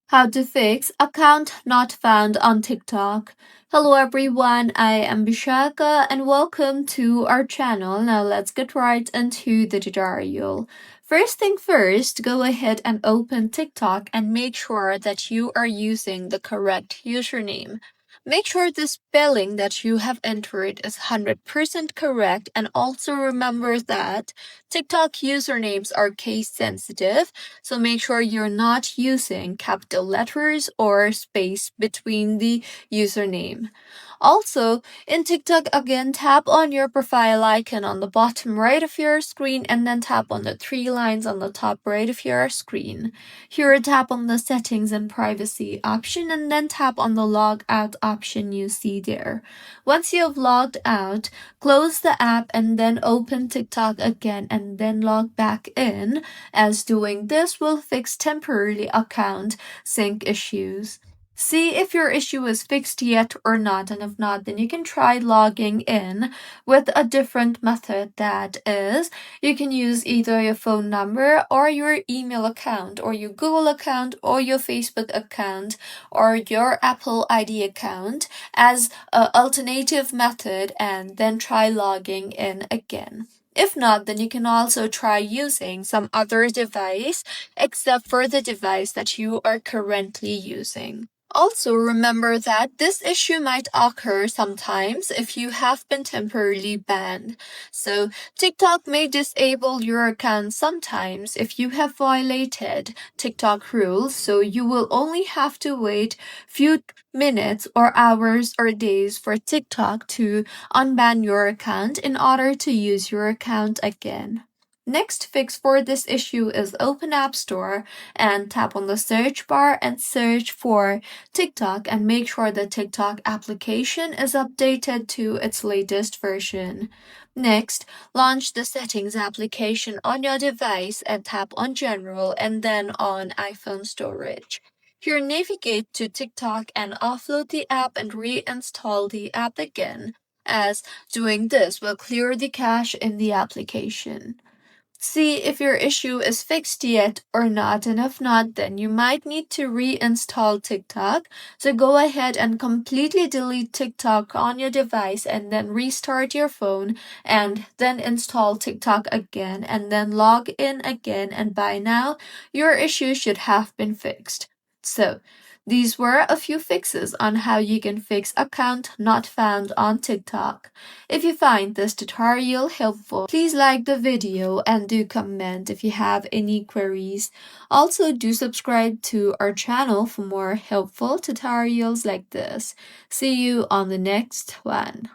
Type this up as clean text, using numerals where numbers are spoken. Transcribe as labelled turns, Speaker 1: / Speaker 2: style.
Speaker 1: How to fix account not found on TikTok. Hello everyone, I am Bishaka and welcome to our channel. Now let's get right into the tutorial. First thing first, go ahead and open TikTok and make sure that you are using the correct username. Make sure the spelling that you have entered is 100% correct, and also remember that TikTok usernames are case sensitive, so make sure you're not using capital letters or space between the username. Also, in TikTok, again, tap on your profile icon on the bottom right of your screen and then tap on the three lines on the top right of your screen. Here, tap on the settings and privacy option and then tap on the log out option you see there. Once you have logged out, close the app and then open TikTok again and then log back in, as doing this will fix temporary account sync issues. See if your issue is fixed yet or not, and if not, then you can try logging in with a different method. That is, you can use either your phone number or your email account or your Google account or your Facebook account or your Apple ID account as an alternative method and then try logging in again. If not, then you can also try using some other device except for the device that you are currently using. Also, remember that this issue might occur sometimes if you have been temporarily banned. So, TikTok may disable your account sometimes if you have violated TikTok rules, so you will only have to wait few minutes or hours or days for TikTok to unban your account in order to use your account again. Next fix for this issue is open App Store and tap on the search bar and search for TikTok and make sure the TikTok application is updated to its latest version. Next, launch the settings application on your device and tap on General and then on iPhone storage. Here, navigate to TikTok and offload the app and reinstall the app again, as doing this will clear the cache in the application. See if your issue is fixed yet or not, and if not, then you might need to reinstall TikTok. So go ahead and completely delete TikTok on your device and then restart your phone and then install TikTok again and then log in again, and by now your issue should have been fixed. So, these were a few fixes on how you can fix account not found on TikTok. If you find this tutorial helpful, please like the video and do comment if you have any queries. Also, do subscribe to our channel for more helpful tutorials like this. See you on the next one.